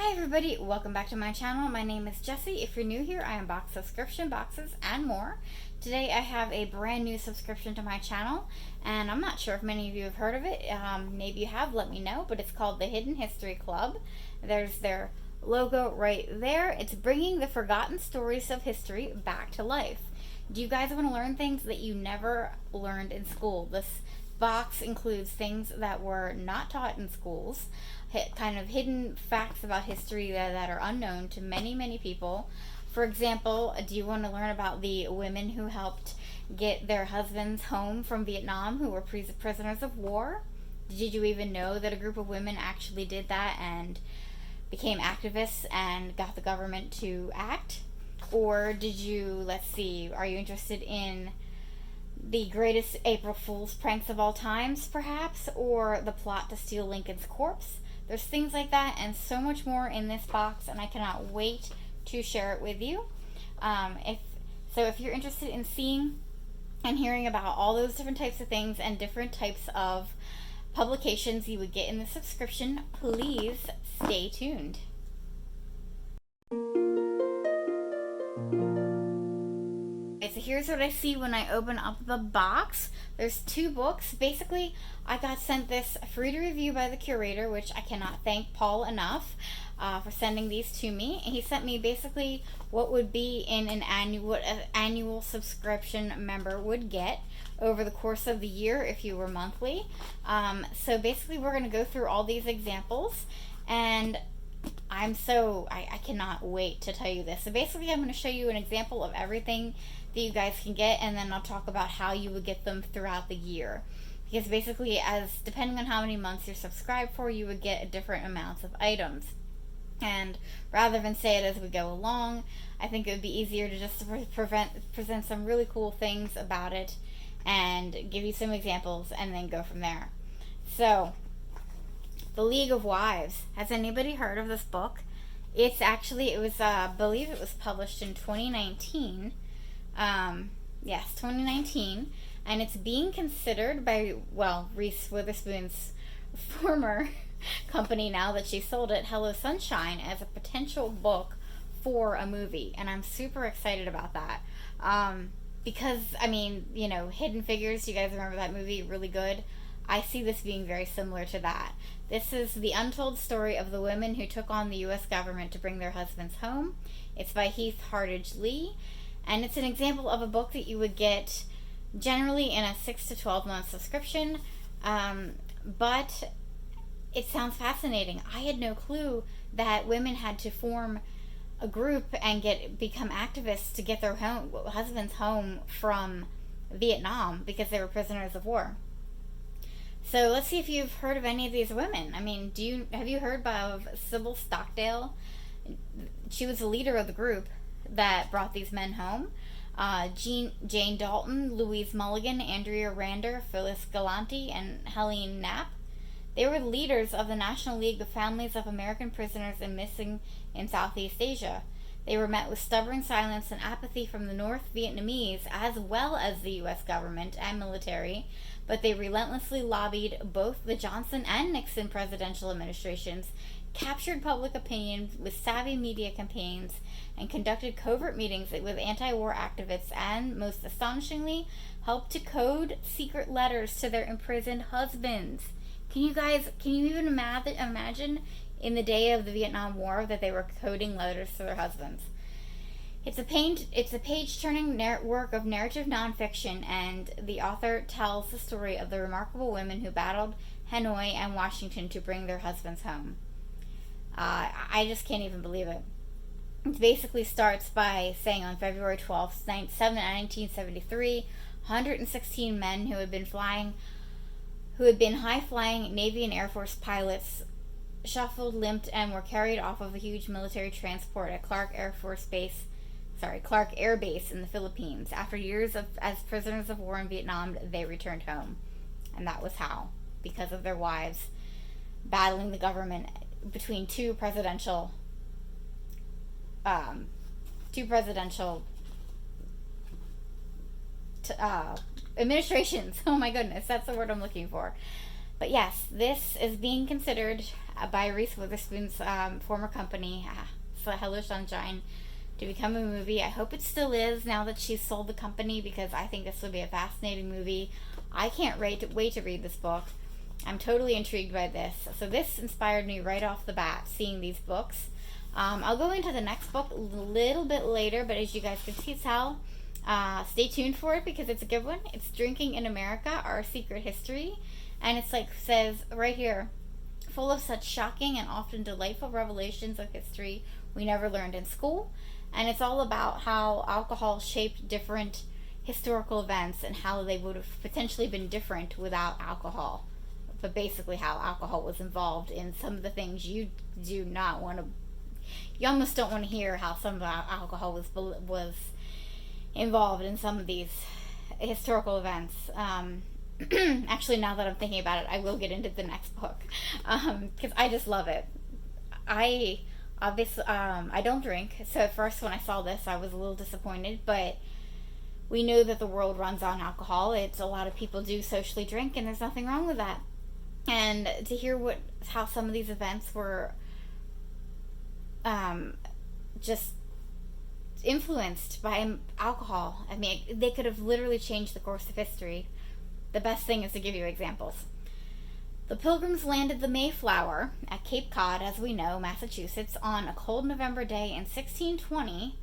Hi everybody, welcome back to my channel. My name is Jessie. If you're new here, I unbox subscription boxes and more. Today I have a brand new subscription to my channel, and I'm not sure if many of you have heard of it. Maybe you have, let me know, but it's called the Hidden History Club. There's their logo right there. It's bringing the forgotten stories of history back to life. Do you guys want to learn things that you never learned in school? This box includes things that were not taught in schools, kind of hidden facts about history that are unknown to many people. For example, do you want to learn about the women who helped get their husbands home from Vietnam who were prisoners of war? Did you even know that a group of women actually did that and became activists and got the government to act? Or did you, let's see, are you interested in the greatest April Fool's pranks of all times, perhaps? Or the plot to steal Lincoln's corpse? There's things like that and so much more in this box, and I cannot wait to share it with you. If you're interested in seeing and hearing about all those different types of things and different types of publications you would get in the subscription, please stay tuned. So here's what I see when I open up the box. There's two books. Basically, I got sent this free to review by the curator, which I cannot thank Paul enough for sending these to me. And he sent me basically what would be in an annual subscription member would get over the course of the year if you were monthly. So basically, we're going to go through all these examples, and I cannot wait to tell you this. So basically, I'm going to show you an example of everything that you guys can get, and then I'll talk about how you would get them throughout the year. Because basically, depending on how many months you're subscribed for, you would get different amounts of items. And rather than say it as we go along, I think it would be easier to just present some really cool things about it and give you some examples and then go from there. So, The League of Wives. Has anybody heard of this book? I believe it was published in 2019. Yes, 2019. And it's being considered by, Reese Witherspoon's former company, now that she sold it, Hello Sunshine, as a potential book for a movie. And I'm super excited about that. Because, Hidden Figures, you guys remember that movie? Really good. I see this being very similar to that. This is the untold story of the women who took on the U.S. government to bring their husbands home. It's by Heath Hardage Lee, and it's an example of a book that you would get generally in a 6 to 12 month subscription, but it sounds fascinating. I had no clue that women had to form a group and become activists to get their husbands home from Vietnam because they were prisoners of war. So let's see if you've heard of any of these women. Have you heard of Sybil Stockdale? She was the leader of the group that brought these men home. Jane Dalton, Louise Mulligan, Andrea Rander, Phyllis Galante, and Helene Knapp. They were the leaders of the National League of Families of American Prisoners and Missing in Southeast Asia. They were met with stubborn silence and apathy from the North Vietnamese, as well as the U.S. government and military, but they relentlessly lobbied both the Johnson and Nixon presidential administrations, captured public opinion with savvy media campaigns, and conducted covert meetings with anti-war activists, and, most astonishingly, helped to code secret letters to their imprisoned husbands. Can you even imagine in the day of the Vietnam War that they were coding letters to their husbands? It's a page-turning work of narrative nonfiction, and the author tells the story of the remarkable women who battled Hanoi and Washington to bring their husbands home. I just can't even believe it. It basically starts by saying on February 12th, 1973, 116 men who had been high-flying Navy and Air Force pilots shuffled, limped, and were carried off of a huge military transport at Clark Air Base in the Philippines. After years as prisoners of war in Vietnam, they returned home. And that was how. Because of their wives battling the government between two presidential administrations. Oh my goodness, that's the word I'm looking for. But yes, this is being considered by Reese Witherspoon's former company, so Hello Sunshine, to become a movie. I hope it still is now that she's sold the company, because I think this would be a fascinating movie. I can't wait to read this book. I'm totally intrigued by this. So this inspired me right off the bat, seeing these books. I'll go into the next book a little bit later, but as you guys can tell, stay tuned for it because it's a good one. It's Drinking in America, Our Secret History. And it's like, says right here, full of such shocking and often delightful revelations of history we never learned in school. And it's all about how alcohol shaped different historical events and how they would have potentially been different without alcohol. But basically how alcohol was involved in some of the things you do not want to, you almost don't want to hear how some of the alcohol was involved in some of these historical events. Actually, now that I'm thinking about it, I will get into the next book because I just love it. I don't drink, so at first when I saw this, I was a little disappointed, but we know that the world runs on alcohol. It's a lot of people do socially drink, and there's nothing wrong with that. And to hear how some of these events were just influenced by alcohol. I mean, they could have literally changed the course of history. The best thing is to give you examples. The Pilgrims landed the Mayflower at Cape Cod, as we know, Massachusetts, on a cold November day in 1620,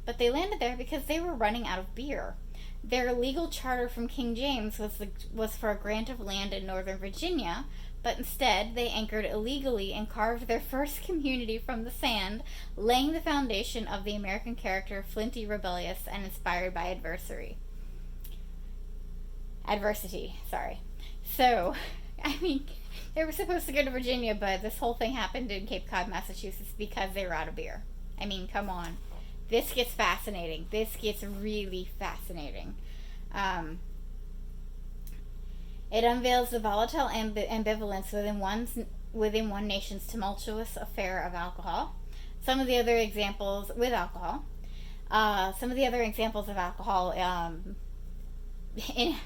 but they landed there because they were running out of beer. Their legal charter from King James was for a grant of land in Northern Virginia, but instead they anchored illegally and carved their first community from the sand, laying the foundation of the American character flinty, rebellious, and inspired by adversity. So, I mean, they were supposed to go to Virginia, but this whole thing happened in Cape Cod, Massachusetts because they were out of beer. I mean, come on. This gets fascinating. This gets really fascinating. It unveils the volatile ambivalence within one nation's tumultuous affair of alcohol. Some of the other examples with alcohol. Some of the other examples of alcohol in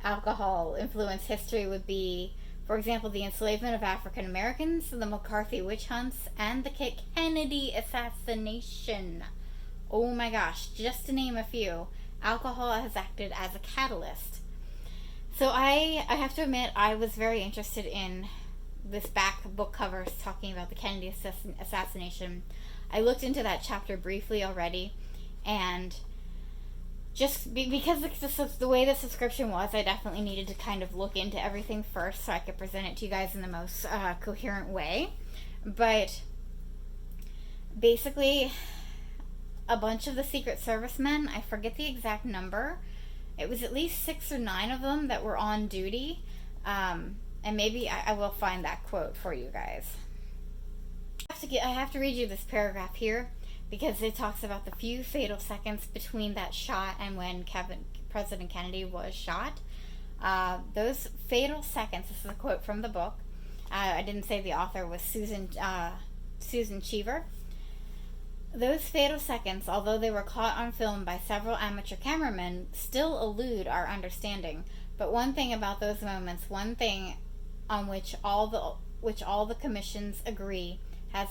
alcohol influenced history would be, for example, the enslavement of African Americans, the McCarthy witch hunts, and the Kennedy assassination. Oh my gosh, just to name a few, alcohol has acted as a catalyst. So I have to admit, I was very interested in this back book cover talking about the Kennedy assassination. I looked into that chapter briefly already, and just because the way the subscription was, I definitely needed to kind of look into everything first so I could present it to you guys in the most coherent way. But basically, a bunch of the Secret Service men, I forget the exact number, it was at least 6 or 9 of them that were on duty, and maybe I will find that quote for you guys. I have to read you this paragraph here, because it talks about the few fatal seconds between that shot and when President Kennedy was shot. Those fatal seconds, this is a quote from the book. I didn't say the author was Susan Cheever. Those fatal seconds, although they were caught on film by several amateur cameramen, still elude our understanding. But one thing about those moments, one thing on which all the commissions agree, has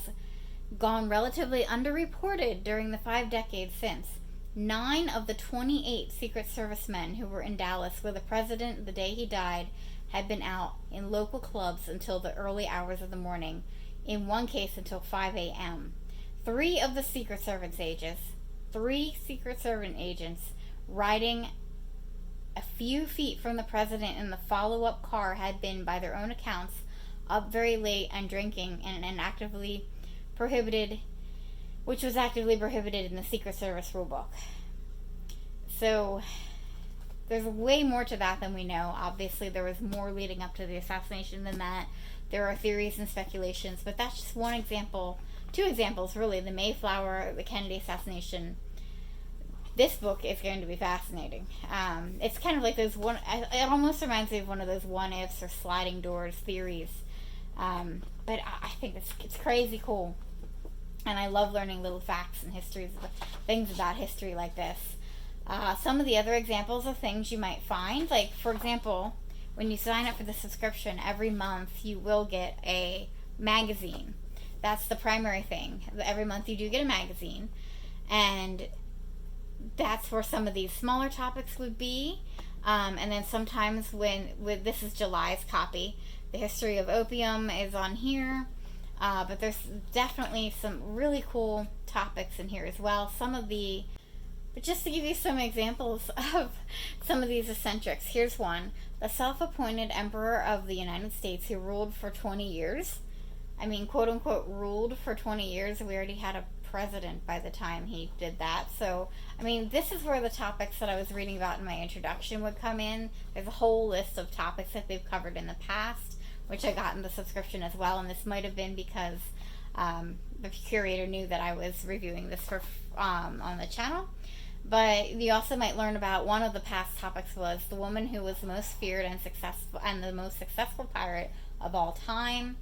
gone relatively underreported during the 5 decades since. 9 of the 28 Secret Service men who were in Dallas with the president the day he died had been out in local clubs until the early hours of the morning, in one case until 5 a.m. 3 of the Secret Service agents riding a few feet from the president in the follow-up car had been, by their own accounts, up very late and drinking, and actively prohibited, which was actively prohibited in the Secret Service rulebook. So there's way more to that than we know. Obviously, there was more leading up to the assassination than that. There are theories and speculations, but that's just one example, 2 examples really, the Mayflower, the Kennedy assassination. This book is going to be fascinating. It's kind of like those it almost reminds me of one of those what-ifs or sliding doors theories. But I think it's crazy cool. And I love learning little facts and histories, things about history like this. Some of the other examples of things you might find, like, for example, when you sign up for the subscription every month, you will get a magazine. That's the primary thing. Every month you do get a magazine, and that's where some of these smaller topics would be. And then sometimes this is July's copy, the history of opium is on here. But there's definitely some really cool topics in here as well. But just to give you some examples of some of these eccentrics, here's one. The self-appointed Emperor of the United States who ruled for 20 years. I mean, quote unquote, ruled for 20 years. We already had a president by the time he did that. So, I mean, this is where the topics that I was reading about in my introduction would come in. There's a whole list of topics that they've covered in the past, which I got in the subscription as well. And this might have been because the curator knew that I was reviewing this for on the channel. But you also might learn about one of the past topics was the woman who was the most feared and successful and the most successful pirate of all time.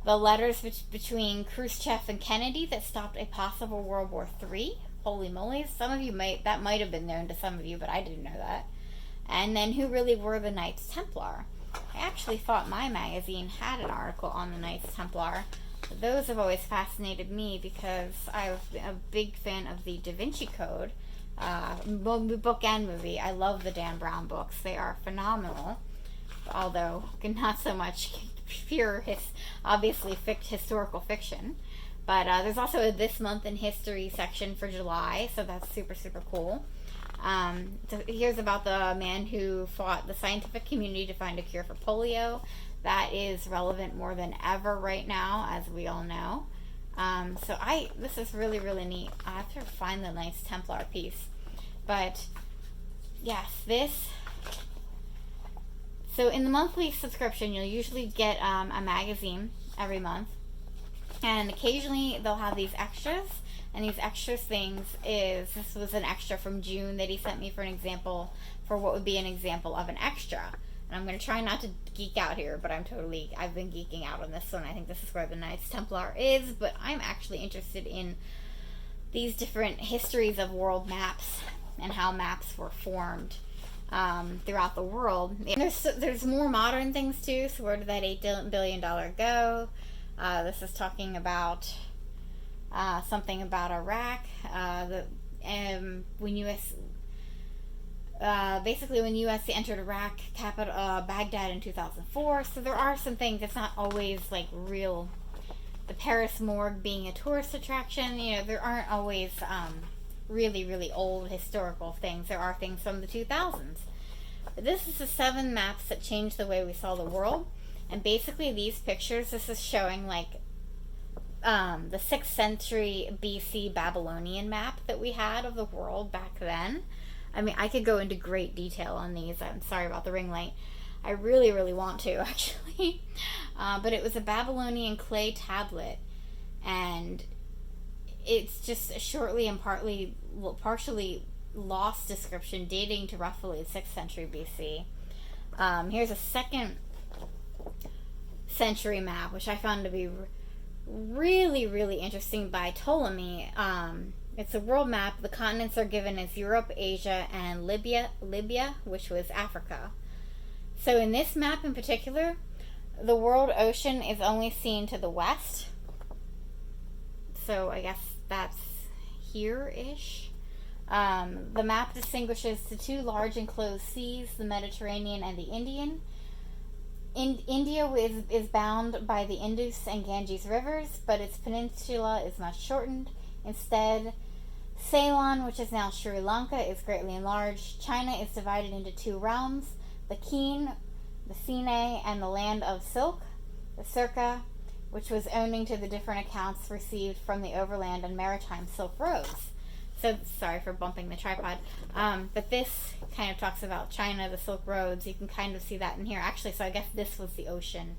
The letters between Khrushchev and Kennedy that stopped a possible World War III. Holy moly! Some of you that might have been known to some of you, but I didn't know that. And then who really were the Knights Templar? I actually thought my magazine had an article on the Knights Templar. Those have always fascinated me because I'm a big fan of the Da Vinci Code, book and movie. I love the Dan Brown books. They are phenomenal, although not so much pure, obviously historical fiction. But there's also a This Month in History section for July, so that's super, super cool. So here's about the man who fought the scientific community to find a cure for polio. That is relevant more than ever right now, as we all know. This is really, really neat. I have to find the Knights Templar piece. But, yes, so in the monthly subscription, you'll usually get a magazine every month. And occasionally they'll have these extras. And these extras this was an extra from June that he sent me for an example, for what would be an example of an extra. And I'm going to try not to geek out here, but I've been geeking out on this one. I think this is where the Knights Templar is, but I'm actually interested in these different histories of world maps and how maps were formed throughout the world. And there's more modern things too, so where did that $8 billion go? This is talking about something about Iraq, when U.S. entered Iraq capital Baghdad in 2004. So there are some things. It's not always like real. The Paris morgue being a tourist attraction. There aren't always really, really old historical things. There are things from the 2000s. But this is the 7 maps that changed the way we saw the world. And basically these pictures, this is showing like the 6th century BC Babylonian map that we had of the world back then. I mean, I could go into great detail on these. I'm sorry about the ring light. I really, really want to, actually. But it was a Babylonian clay tablet. And it's just a shortly and partially lost description dating to roughly the 6th century BC. Here's a 2nd century map, which I found to be really, really interesting, by Ptolemy. It's a world map. The continents are given as Europe, Asia, and Libya, which was Africa. So in this map in particular, the world ocean is only seen to the west. So I guess that's here-ish. The map distinguishes the 2 large enclosed seas, the Mediterranean and the Indian. India is bound by the Indus and Ganges rivers, but its peninsula is much shortened. Instead, Ceylon, which is now Sri Lanka, is greatly enlarged. China is divided into 2 realms, the Keen, the Sinai, and the land of Silk, the Circa, which was owing to the different accounts received from the overland and maritime Silk Roads. So, sorry for bumping the tripod. But this kind of talks about China, the Silk Roads. You can kind of see that in here. Actually, so I guess this was the ocean,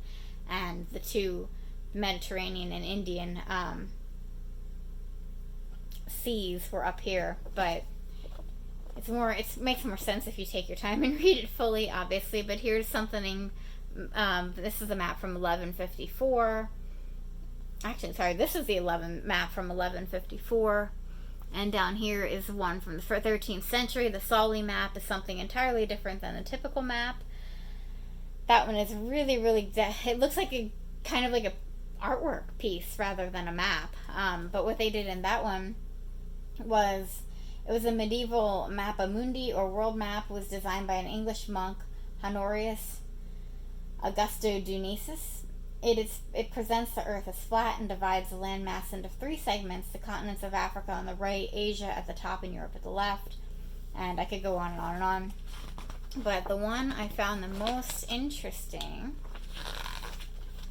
and the 2 Mediterranean and Indian seas were up here. But it makes more sense if you take your time and read it fully, obviously. But here's something. This is a map from 1154. Actually, sorry, this is the map from 1154. And down here is one from the 13th century. The Sali map is something entirely different than the typical map. That one is really, really... it looks like kind of like a artwork piece rather than a map. But what they did in that one was, it was a medieval mappa mundi, or world map. Was designed by an English monk, Honorius Augusto Dionysius. It presents the earth as flat and divides the landmass into 3 segments: the continents of Africa on the right, Asia at the top, and Europe at the left. And I could go on and on and on. But the one I found the most interesting,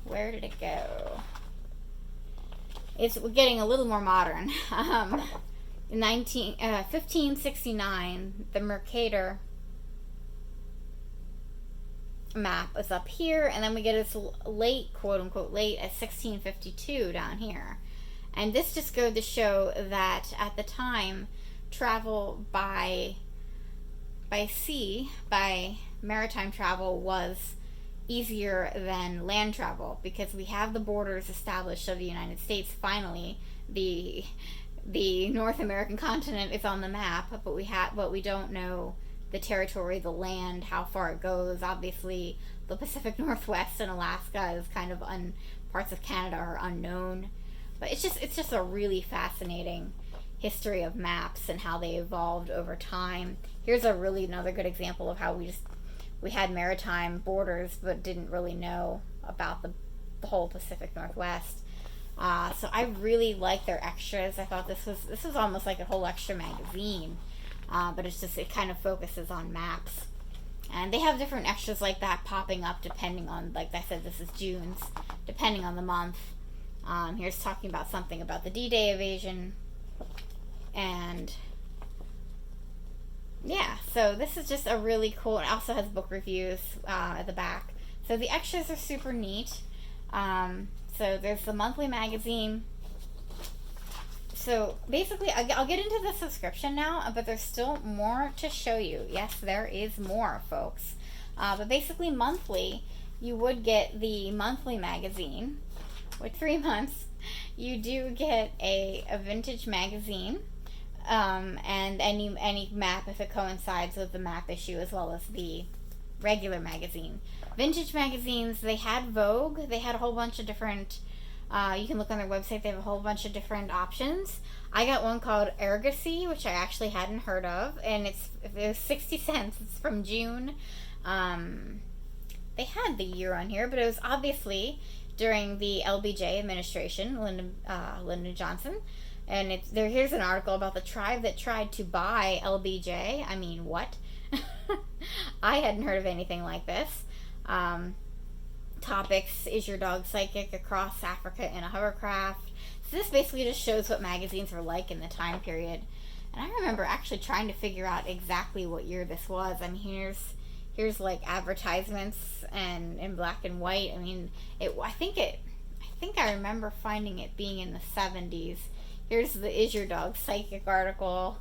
where did it go? We're getting a little more modern. In 1569, the Mercator map is up here, and then we get its late, quote-unquote late, at 1652 down here. And this just goes to show that at the time, travel by sea, by maritime travel, was easier than land travel, because we have the borders established of the United States. Finally, the North American continent is on the map, but we don't know the territory, the land, how far it goes. Obviously, the Pacific Northwest and Alaska is kind of parts of Canada are unknown. But it's just a really fascinating history of maps and how they evolved over time. Here's another good example of how we had maritime borders but didn't really know about the whole Pacific Northwest. So I really like their extras. I thought this was almost like a whole extra magazine, but it kind of focuses on maps. And they have different extras like that popping up depending on, like I said, this is June's, depending on the month. Here's talking about something about the D-Day invasion. And yeah, so this is just a really cool. It also has book reviews at the back. So the extras are super neat. So there's the monthly magazine. So basically, I'll get into the subscription now, but there's still more to show you. Yes, there is more, folks. But basically, monthly, you would get the monthly magazine. With 3 months, you do get a vintage magazine, and any map if it coincides with the map issue, as well as the regular magazine. Vintage magazines, they had Vogue. They had a whole bunch of different, you can look on their website, they have a whole bunch of different options. I got one called Argosy, which I actually hadn't heard of, and it was 60 cents. It's from June. They had the year on here, but it was obviously during the LBJ administration, Lyndon Johnson. And here's an article about the tribe that tried to buy LBJ. I mean, what? I hadn't heard of anything like this. Topics: is your dog psychic? Across Africa in a hovercraft. So this basically just shows what magazines were like in the time period. And I remember actually trying to figure out exactly what year this was. I mean, here's like advertisements and in black and white. I mean, I think I remember finding it being in the 70s. Here's the Is Your Dog Psychic article.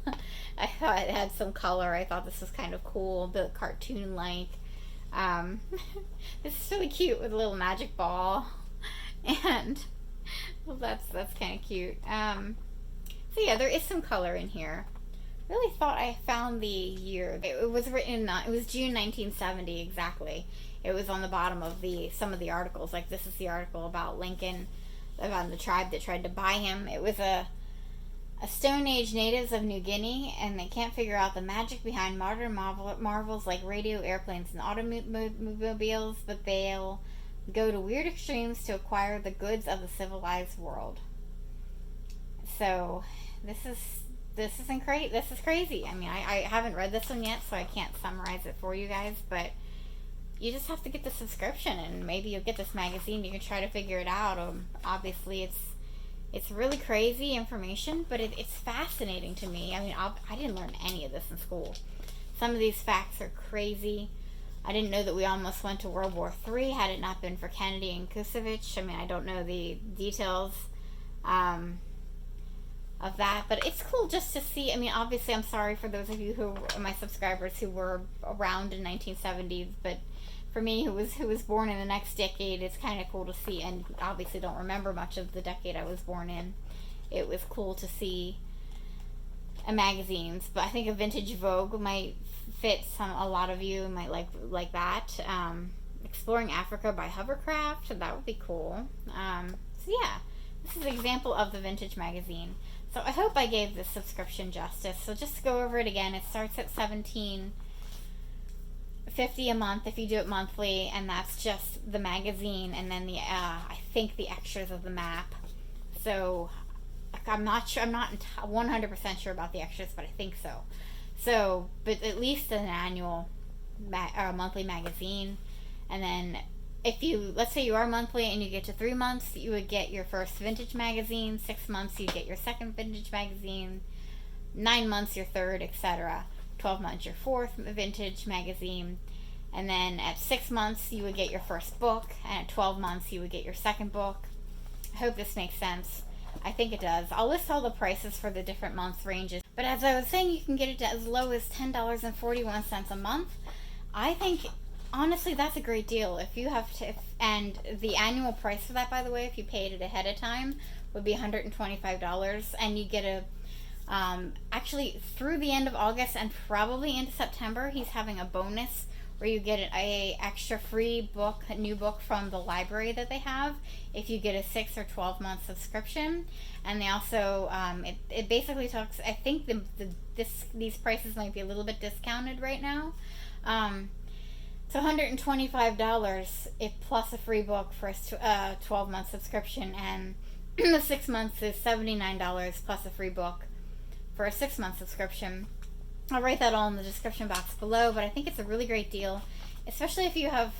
I thought it had some color. I thought this was kind of cool, a bit cartoon-like. This is really cute with a little magic ball. And, well, that's kind of cute. So yeah, there is some color in here. Really thought I found the year. It was written, it was June 1970 exactly. It was on the bottom of some of the articles. Like this is the article about Lincoln, about the tribe that tried to buy him. It was a Stone Age natives of New Guinea, and they can't figure out the magic behind modern marvels like radio, airplanes, and automobiles, but they'll go to weird extremes to acquire the goods of the civilized world. So this is crazy. I mean, I haven't read this one yet, so I can't summarize it for you guys, but you just have to get the subscription, and maybe you'll get this magazine. You can try to figure it out. Obviously, it's really crazy information, but it's fascinating to me. I mean, I didn't learn any of this in school. Some of these facts are crazy. I didn't know that we almost went to World War III had it not been for Kennedy and Kusevich. I mean, I don't know the details of that, but it's cool just to see. I mean, obviously, I'm sorry for those of you who are my subscribers who were around in 1970s, but for me, who was born in the next decade, it's kind of cool to see, and obviously don't remember much of the decade I was born in. It was cool to see magazines, but I think a vintage Vogue might fit a lot of you might like that. Exploring Africa by Hovercraft. That would be cool. So yeah, this is an example of the vintage magazine. So I hope I gave this subscription justice. So just to go over it again, it starts at $17.50 a month if you do it monthly, and that's just the magazine and then the I think the extras of the map. So I'm not sure. I'm not 100% sure about the extras, but I think so. So, but at least an annual monthly magazine. And then if you, let's say you are monthly and you get to 3 months, you would get your first vintage magazine. 6 months, you get your second vintage magazine. 9 months, your third, etc. 12 months, your fourth vintage magazine. And then at 6 months, you would get your first book. And at 12 months, you would get your second book. I hope this makes sense. I think it does. I'll list all the prices for the different month ranges. But as I was saying, you can get it as low as $10.41 a month. I think, honestly, that's a great deal. If you have to, and the annual price for that, by the way, if you paid it ahead of time, would be $125. And you get a, actually, through the end of August and probably into September, he's having a bonus where you get a extra free book, a new book from the library that they have if you get a 6 or 12 month subscription. And they also, it basically talks, I think these prices might be a little bit discounted right now. It's $125 plus a free book for a 12 month subscription, and the 6 months is $79 plus a free book for a 6 month subscription. I'll write that all in the description box below, but I think it's a really great deal, especially if you have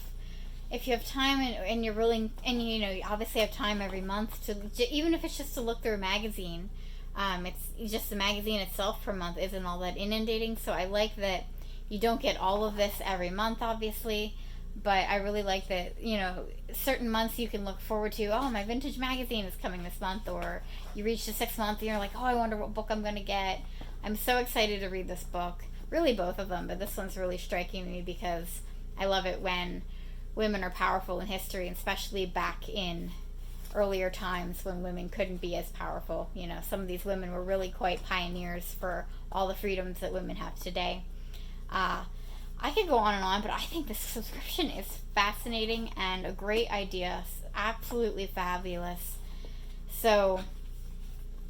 time and you're willing, and you know, you obviously have time every month to, even if it's just to look through a magazine. It's just the magazine itself per month isn't all that inundating, so I like that you don't get all of this every month, obviously, but I really like that, you know, certain months you can look forward to, oh, my vintage magazine is coming this month, or you reach the 6th month and you're like, oh, I wonder what book I'm going to get. I'm so excited to read this book. Really both of them, but this one's really striking me because I love it when women are powerful in history, and especially back in earlier times when women couldn't be as powerful. You know, some of these women were really quite pioneers for all the freedoms that women have today. I could go on, but I think this subscription is fascinating and a great idea. Absolutely fabulous. So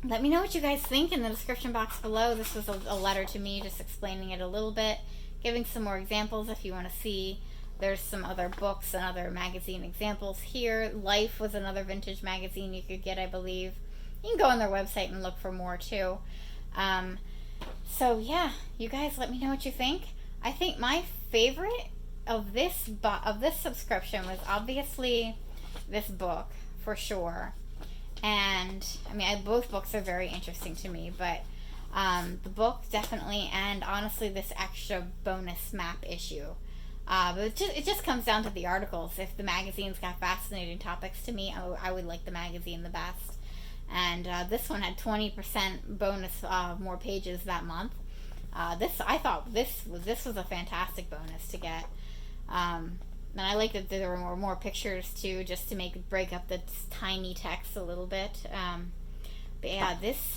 let me know what you guys think in the description box below. This was a letter to me, just explaining it a little bit, giving some more examples if you want to see. There's some other books and other magazine examples here. Life was another vintage magazine you could get, I believe. You can go on their website and look for more too. So yeah, you guys let me know what you think. I think my favorite of this subscription was obviously this book, for sure. And I mean, both books are very interesting to me, but the book definitely, and honestly this extra bonus map issue. But it just comes down to the articles. If the magazine's got fascinating topics to me, I would like the magazine the best. And this one had 20% bonus, more pages that month. I thought this was a fantastic bonus to get. And I like that there were more pictures too, just to break up the tiny text a little bit. But yeah, this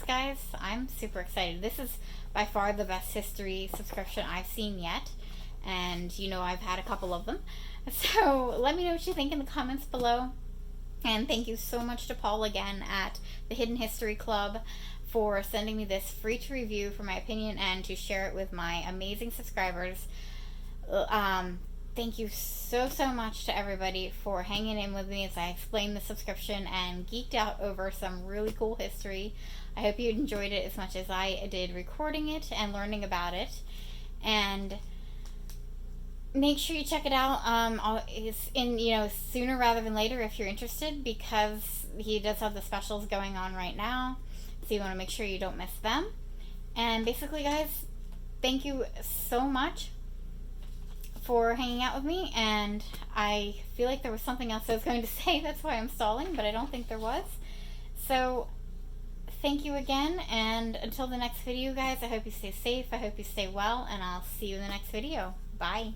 guys, I'm super excited. This is by far the best history subscription I've seen yet, and you know, I've had a couple of them. So let me know what you think in the comments below. And thank you so much to Paul again at the Hidden History Club for sending me this free to review for my opinion and to share it with my amazing subscribers. Thank you so much to everybody for hanging in with me as I explained the subscription and geeked out over some really cool history. I hope you enjoyed it as much as I did recording it and learning about it. And make sure you check it out. It's in, you know, sooner rather than later if you're interested, because he does have the specials going on right now. So you want to make sure you don't miss them. And basically, guys, thank you so much for hanging out with me, and I feel like there was something else I was going to say, that's why I'm stalling, but I don't think there was. So thank you again, and until the next video, guys, I hope you stay safe, I hope you stay well, and I'll see you in the next video. Bye.